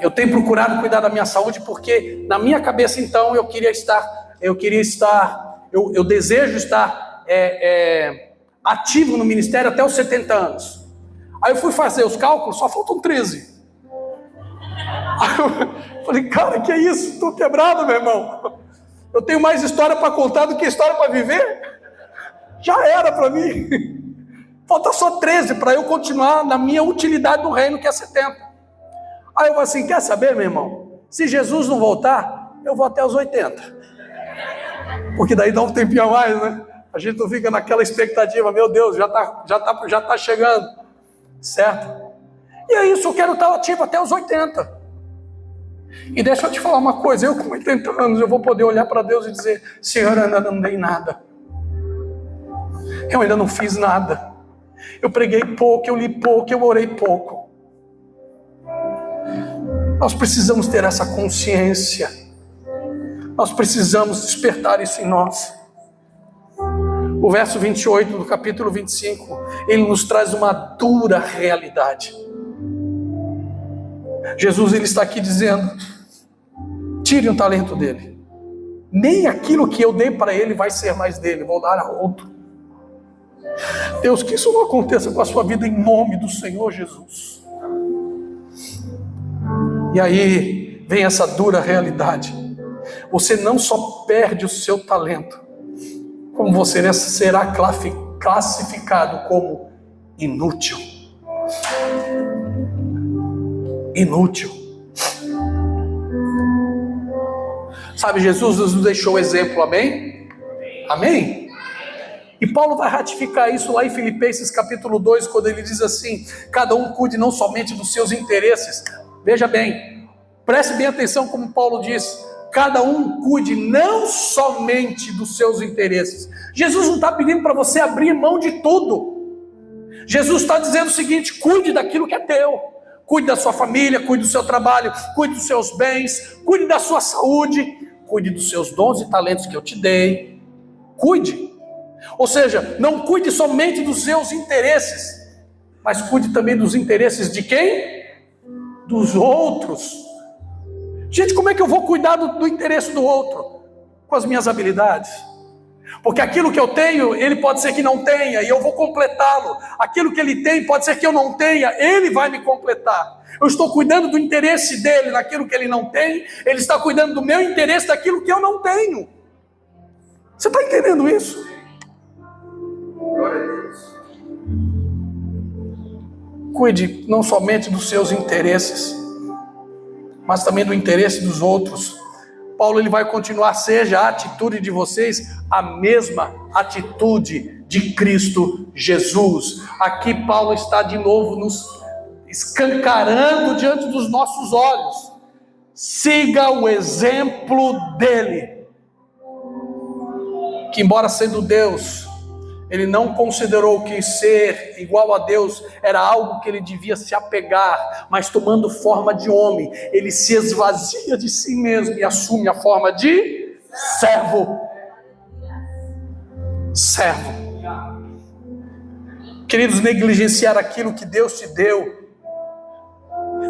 Eu tenho procurado cuidar da minha saúde porque na minha cabeça então eu desejo estar ativo no ministério até os 70 anos. Aí eu fui fazer os cálculos, só faltam 13. Aí eu falei, cara, que é isso? Estou quebrado, meu irmão. Eu tenho mais história para contar do que história para viver. Já era para mim. Falta só 13 para eu continuar na minha utilidade do reino, que é 70. Aí eu falei assim, quer saber, meu irmão? Se Jesus não voltar, eu vou até os 80. Porque daí dá um tempinho a mais, né? A gente não fica naquela expectativa, meu Deus, já tá chegando. Certo? E é isso, eu quero estar ativo até os 80. E deixa eu te falar uma coisa, eu com 80 anos, eu vou poder olhar para Deus e dizer, Senhor, eu ainda não dei nada. Eu ainda não fiz nada. Eu preguei pouco, eu li pouco, eu orei pouco. Nós precisamos ter essa consciência. Nós precisamos despertar isso em nós. O verso 28 do capítulo 25, ele nos traz uma dura realidade. Jesus, ele está aqui dizendo, tire um talento dele. Nem aquilo que eu dei para ele vai ser mais dele, vou dar a outro. Deus, que isso não aconteça com a sua vida em nome do Senhor Jesus. E aí vem essa dura realidade. Você não só perde o seu talento, como você será classificado como inútil. Inútil. Sabe, Jesus nos deixou o exemplo, amém? Amém? E Paulo vai ratificar isso lá em Filipenses capítulo 2, quando ele diz assim, cada um cuide não somente dos seus interesses. Veja bem, preste bem atenção como Paulo diz, cada um cuide não somente dos seus interesses. Jesus não está pedindo para você abrir mão de tudo. Jesus está dizendo o seguinte, cuide daquilo que é teu. Cuide da sua família, cuide do seu trabalho, cuide dos seus bens, cuide da sua saúde, cuide dos seus dons e talentos que eu te dei. Cuide. Ou seja, não cuide somente dos seus interesses, mas cuide também dos interesses de quem? Dos outros. Gente, como é que eu vou cuidar do interesse do outro? Com as minhas habilidades. Porque aquilo que eu tenho, ele pode ser que não tenha, e eu vou completá-lo. Aquilo que ele tem, pode ser que eu não tenha, ele vai me completar. Eu estou cuidando do interesse dele naquilo que ele não tem, ele está cuidando do meu interesse daquilo que eu não tenho. Você está entendendo isso? Glória a Deus. Cuide não somente dos seus interesses, mas também do interesse dos outros. Paulo ele vai continuar: seja a atitude de vocês a mesma atitude de Cristo Jesus. Aqui Paulo está de novo nos escancarando diante dos nossos olhos. Siga o exemplo dele, que embora sendo Deus, ele não considerou que ser igual a Deus era algo que ele devia se apegar, mas tomando forma de homem, ele se esvazia de si mesmo e assume a forma de servo. Servo. Queridos, negligenciar aquilo que Deus te deu,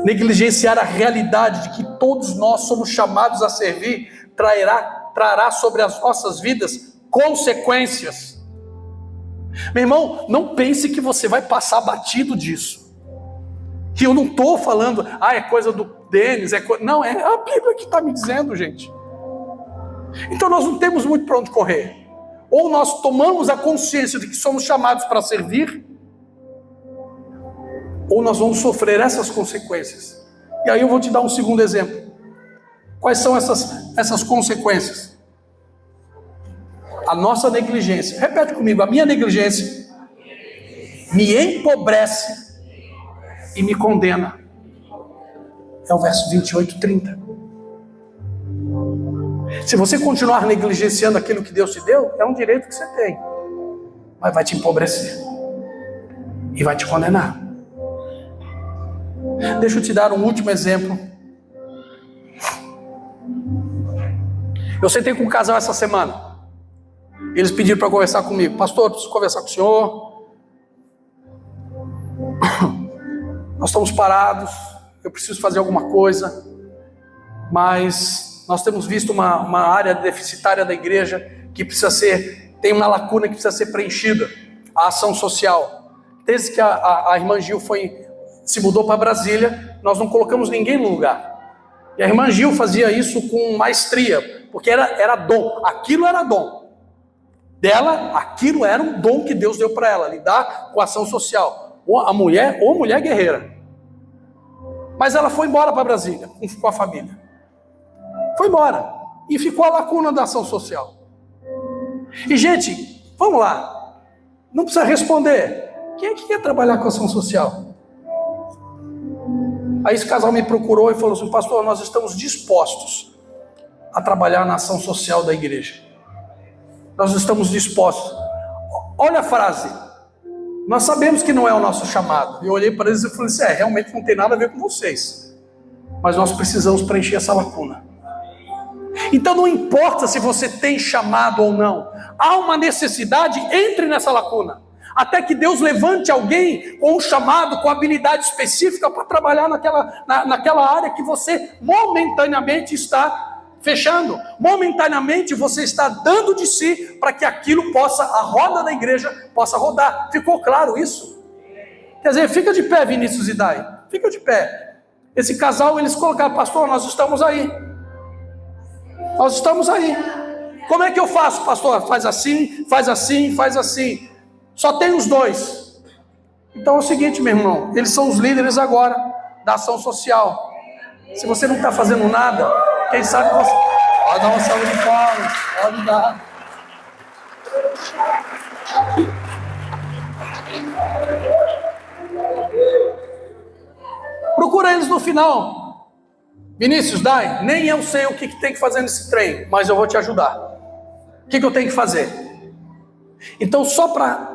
negligenciar a realidade de que todos nós somos chamados a servir, trará sobre as nossas vidas consequências. Meu irmão, não pense que você vai passar batido disso. Que eu não estou falando, é coisa do Denis, não, é a Bíblia que está me dizendo, gente. Então nós não temos muito para onde correr. Ou nós tomamos a consciência de que somos chamados para servir, ou nós vamos sofrer essas consequências. E aí eu vou te dar um segundo exemplo. Quais são essas consequências? A nossa negligência. Repete comigo: a minha negligência me empobrece e me condena. É o verso 28, 30. Se você continuar negligenciando aquilo que Deus te deu, é um direito que você tem, mas vai te empobrecer e vai te condenar. Deixa eu te dar um último exemplo. Eu sentei com um casal essa semana. Eles pediram para conversar comigo. Pastor, eu preciso conversar com o senhor. Nós estamos parados. Eu preciso fazer alguma coisa. Mas nós temos visto uma área deficitária da igreja que tem uma lacuna que precisa ser preenchida. A ação social. Desde que a irmã Gil se mudou para Brasília, nós não colocamos ninguém no lugar. E a irmã Gil fazia isso com maestria, porque era dom. Aquilo era dom dela, aquilo era um dom que Deus deu para ela, lidar com a ação social. Ou mulher guerreira. Mas ela foi embora para Brasília, com a família. Foi embora. E ficou a lacuna da ação social. E, gente, vamos lá. Não precisa responder. Quem é que quer trabalhar com ação social? Aí esse casal me procurou e falou assim: pastor, nós estamos dispostos a trabalhar na ação social da igreja. Nós estamos dispostos. Olha a frase: nós sabemos que não é o nosso chamado. Eu olhei para eles e falei assim: realmente não tem nada a ver com vocês, mas nós precisamos preencher essa lacuna. Então não importa se você tem chamado ou não, há uma necessidade, entre nessa lacuna, até que Deus levante alguém com um chamado, com habilidade específica para trabalhar naquela área que você momentaneamente está fechando. Momentaneamente você está dando de si para que aquilo a roda da igreja possa rodar. Ficou claro isso? Quer dizer, fica de pé, Vinícius e Dai. Fica de pé. Esse casal, eles colocaram: pastor, nós estamos aí. Nós estamos aí. Como é que eu faço, pastor? Faz assim, faz assim, faz assim. Só tem os dois. Então é o seguinte, meu irmão, eles são os líderes agora da ação social. Se você não está fazendo nada, quem sabe você... Pode dar uma salva de palmas, pode dar. Procura eles no final. Vinícius, Dai, nem eu sei o que tem que fazer nesse trem, mas eu vou te ajudar. O que eu tenho que fazer? Então, só para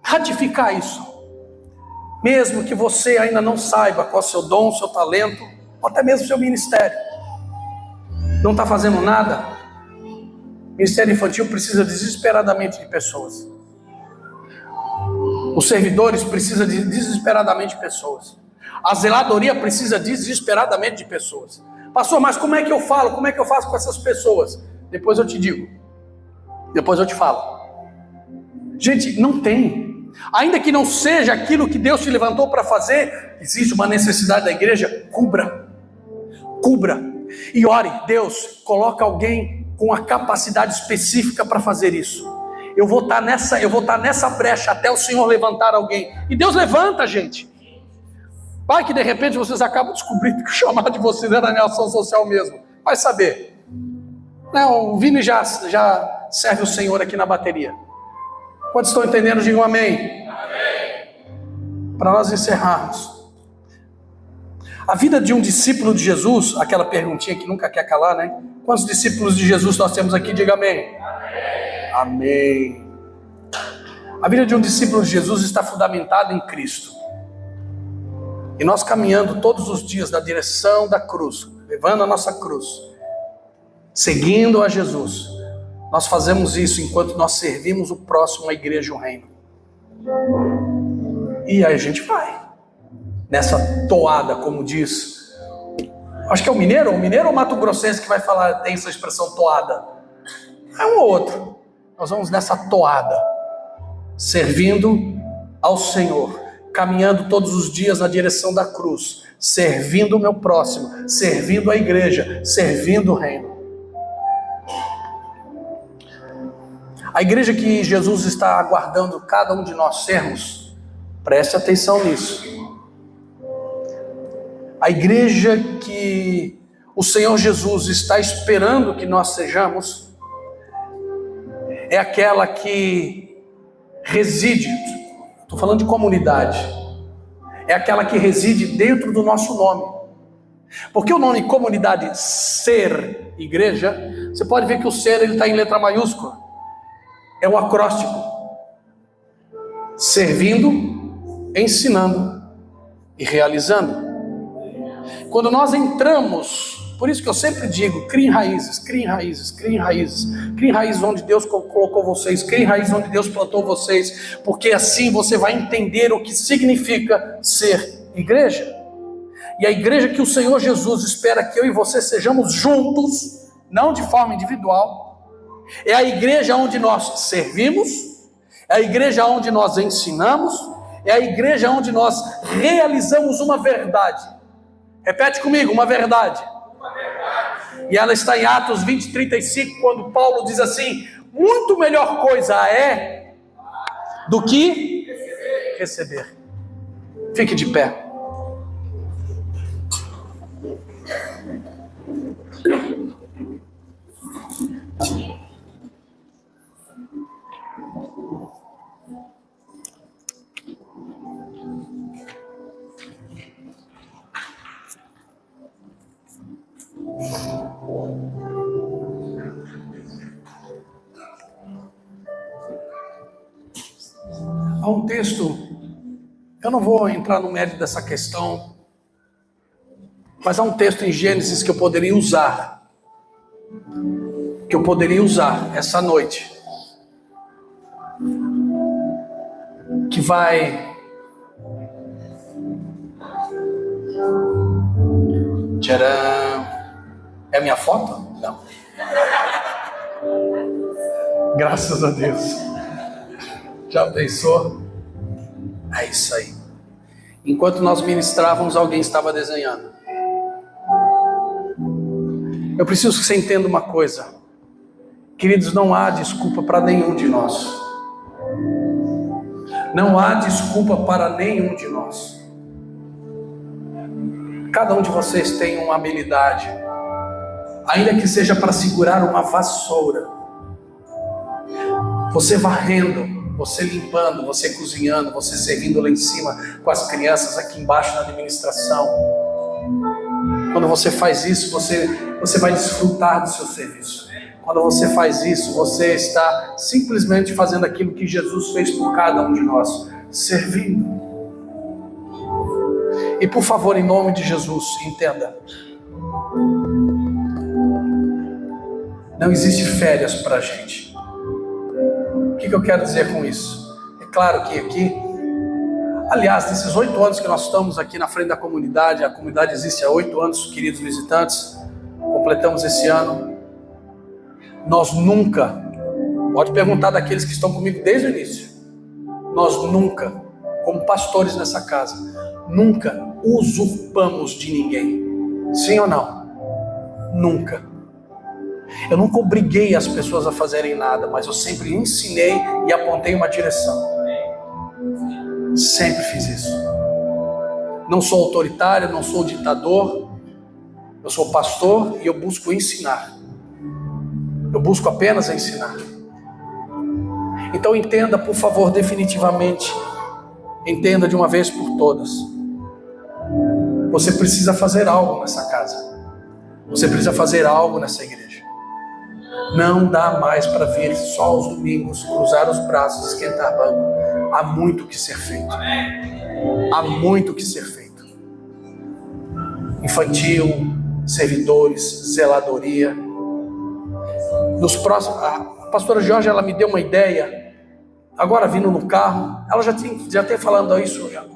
ratificar isso, mesmo que você ainda não saiba qual é o seu dom, seu talento, ou até mesmo seu ministério, não está fazendo nada, o Ministério Infantil precisa desesperadamente de pessoas. Os servidores precisam desesperadamente de pessoas. A zeladoria precisa desesperadamente de pessoas. Pastor, mas como é que eu falo? Como é que eu faço com essas pessoas? Depois eu te digo. Depois eu te falo. Gente, não tem. Ainda que não seja aquilo que Deus te levantou para fazer, existe uma necessidade da igreja, cubra. E ore, Deus, coloca alguém com a capacidade específica para fazer isso. Eu vou estar nessa brecha até o Senhor levantar alguém. E Deus levanta, gente. Vai que de repente vocês acabam descobrindo que o chamado de vocês era na ação social mesmo. Vai saber. Não, o Vini já serve o Senhor aqui na bateria. Quantos estão entendendo? Digam amém. Amém. Para nós encerrarmos. A vida de um discípulo de Jesus, aquela perguntinha que nunca quer calar, né? Quantos discípulos de Jesus nós temos aqui? Diga amém. Amém. Amém. A vida de um discípulo de Jesus está fundamentada em Cristo. E nós caminhando todos os dias na direção da cruz, levando a nossa cruz, seguindo a Jesus, nós fazemos isso enquanto nós servimos o próximo, a igreja e o reino. E aí a gente vai nessa toada, como diz, acho que é o mineiro ou o mato-grossense que vai falar, tem essa expressão toada. É um ou outro. Nós vamos nessa toada, servindo ao Senhor, caminhando todos os dias na direção da cruz, servindo o meu próximo, servindo a igreja, servindo o reino. A igreja que Jesus está aguardando cada um de nós sermos, preste atenção nisso. A igreja que o Senhor Jesus está esperando que nós sejamos, é aquela que reside, estou falando de comunidade, é aquela que reside dentro do nosso nome. Porque o nome comunidade, ser, igreja, você pode ver que o ser ele está em letra maiúscula. É um acróstico. Servindo, ensinando e realizando. Quando nós entramos, por isso que eu sempre digo, criem raízes, criem raízes, criem raízes. Criem raízes onde Deus colocou vocês, criem raízes onde Deus plantou vocês, porque assim você vai entender o que significa ser igreja. E a igreja que o Senhor Jesus espera que eu e você sejamos juntos, não de forma individual, é a igreja onde nós servimos, é a igreja onde nós ensinamos, é a igreja onde nós realizamos uma verdade. Repete comigo, uma verdade. E ela está em Atos 20:35, quando Paulo diz assim: muito melhor coisa é do que receber. Fique de pé. Há um texto, eu não vou entrar no mérito dessa questão, mas há um texto em Gênesis que eu poderia usar essa noite, que vai tcharam, é a minha foto? Não. Graças a Deus. Já pensou? É isso aí. Enquanto nós ministrávamos, alguém estava desenhando. Eu preciso que você entenda uma coisa. Queridos, não há desculpa para nenhum de nós. Não há desculpa para nenhum de nós. Cada um de vocês tem uma habilidade, ainda que seja para segurar uma vassoura. Você varrendo, você limpando, você cozinhando, você servindo lá em cima com as crianças, aqui embaixo na administração. Quando você faz isso, você vai desfrutar do seu serviço. Quando você faz isso, você está simplesmente fazendo aquilo que Jesus fez por cada um de nós, servindo. E por favor, em nome de Jesus, entenda. Não existe férias para a gente. O que eu quero dizer com isso? É claro que aqui, aliás, nesses 8 anos que nós estamos aqui na frente da comunidade, a comunidade existe há 8 anos, queridos visitantes, completamos esse ano, nós nunca, pode perguntar daqueles que estão comigo desde o início, nós nunca, como pastores nessa casa, nunca usurpamos de ninguém. Sim ou não? Nunca. Eu nunca obriguei as pessoas a fazerem nada, mas eu sempre ensinei e apontei uma direção. Sempre fiz isso. Não sou autoritário, não sou ditador. Eu sou pastor e eu busco ensinar. Eu busco apenas ensinar. Então entenda, por favor, definitivamente. Entenda de uma vez por todas. Você precisa fazer algo nessa casa. Você precisa fazer algo nessa igreja. Não dá mais para vir só aos domingos, cruzar os braços, esquentar banco. Há muito que ser feito. Há muito que ser feito. Infantil, servidores, zeladoria. Nos próximos, a pastora Jorge, ela me deu uma ideia. Agora vindo no carro, ela já tem falando isso em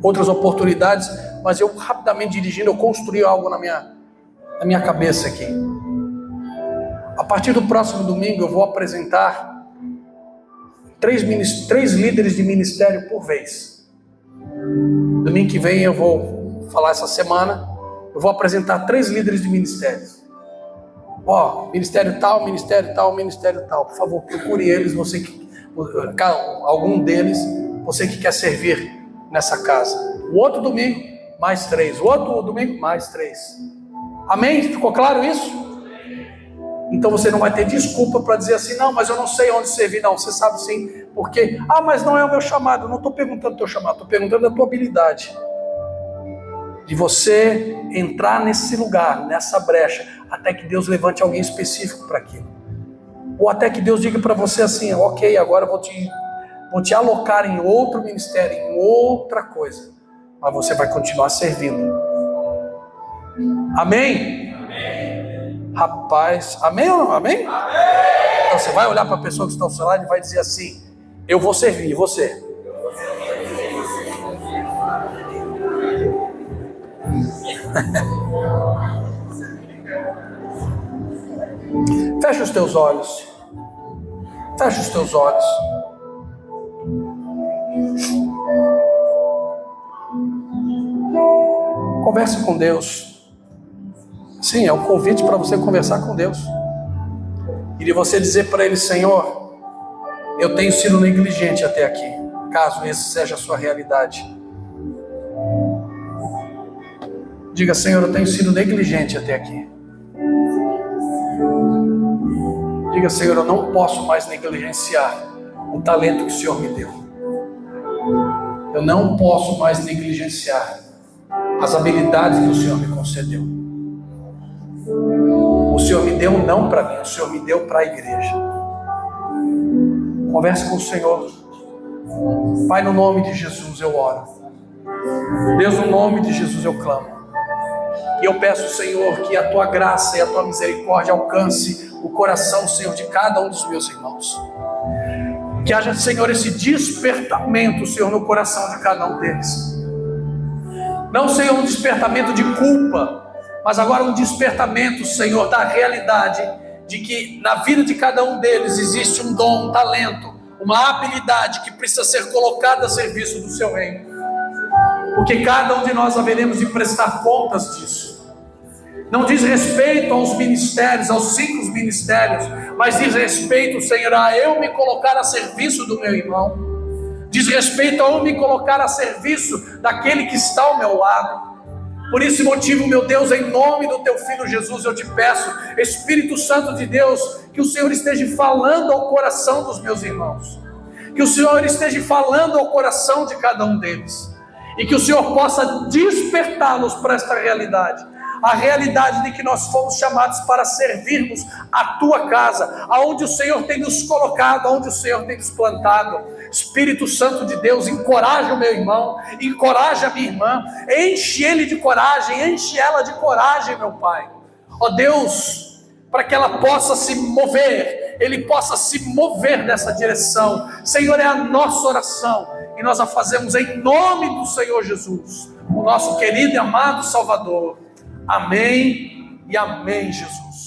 outras oportunidades, mas eu rapidamente dirigindo, eu construí algo na minha cabeça aqui. A partir do próximo domingo eu vou apresentar 3 líderes de ministério por vez. Domingo que vem eu vou falar essa semana, eu vou apresentar 3 líderes de ministérios. Ministério tal, ministério tal, ministério tal. Por favor, procure eles, você que, algum deles, você que quer servir nessa casa. O outro domingo, mais 3. O outro domingo, mais 3. Amém? Ficou claro isso? Então você não vai ter desculpa para dizer assim, não, mas eu não sei onde servir. Não, você sabe sim, porque, mas não é o meu chamado. Eu não estou perguntando o teu chamado, estou perguntando a tua habilidade. De você entrar nesse lugar, nessa brecha, até que Deus levante alguém específico para aquilo. Ou até que Deus diga para você assim, ok, agora eu vou te alocar em outro ministério, em outra coisa. Mas você vai continuar servindo. Amém? Rapaz, amém ou não? Amém? Amém. Então você vai olhar para a pessoa que está ao seu lado e vai dizer assim, eu vou servir, e você? Fecha os teus olhos. Fecha os teus olhos. Converse com Deus. Sim, é um convite para você conversar com Deus. E de você dizer para Ele, Senhor, eu tenho sido negligente até aqui. Caso esse seja a sua realidade. Diga, Senhor, eu tenho sido negligente até aqui. Diga, Senhor, eu não posso mais negligenciar o talento que o Senhor me deu. Eu não posso mais negligenciar as habilidades que o Senhor me concedeu. O Senhor me deu não para mim, o Senhor me deu para a igreja. Converse com o Senhor. Pai, no nome de Jesus eu oro. Deus, no nome de Jesus eu clamo. E eu peço, Senhor, que a Tua graça e a Tua misericórdia alcance o coração, Senhor, de cada um dos meus irmãos. Que haja, Senhor, esse despertamento, Senhor, no coração de cada um deles. Não, Senhor, um despertamento de culpa, mas agora um despertamento, Senhor, da realidade de que na vida de cada um deles existe um dom, um talento, uma habilidade que precisa ser colocada a serviço do Seu reino. Porque cada um de nós haveremos de prestar contas disso. Não diz respeito aos ministérios, aos 5 ministérios, mas diz respeito, Senhor, a eu me colocar a serviço do meu irmão. Diz respeito a eu me colocar a serviço daquele que está ao meu lado. Por esse motivo, meu Deus, em nome do Teu Filho Jesus, eu te peço, Espírito Santo de Deus, que o Senhor esteja falando ao coração dos meus irmãos. Que o Senhor esteja falando ao coração de cada um deles. E que o Senhor possa despertá-los para esta realidade. A realidade de que nós fomos chamados para servirmos a Tua casa, aonde o Senhor tem nos colocado, aonde o Senhor tem nos plantado. Espírito Santo de Deus, encoraja o meu irmão, encoraja a minha irmã, enche ele de coragem, enche ela de coragem, meu Pai. Ó Deus, para que ela possa se mover, ele possa se mover nessa direção. Senhor, é a nossa oração, e nós a fazemos em nome do Senhor Jesus, o nosso querido e amado Salvador. Amém e amém, Jesus.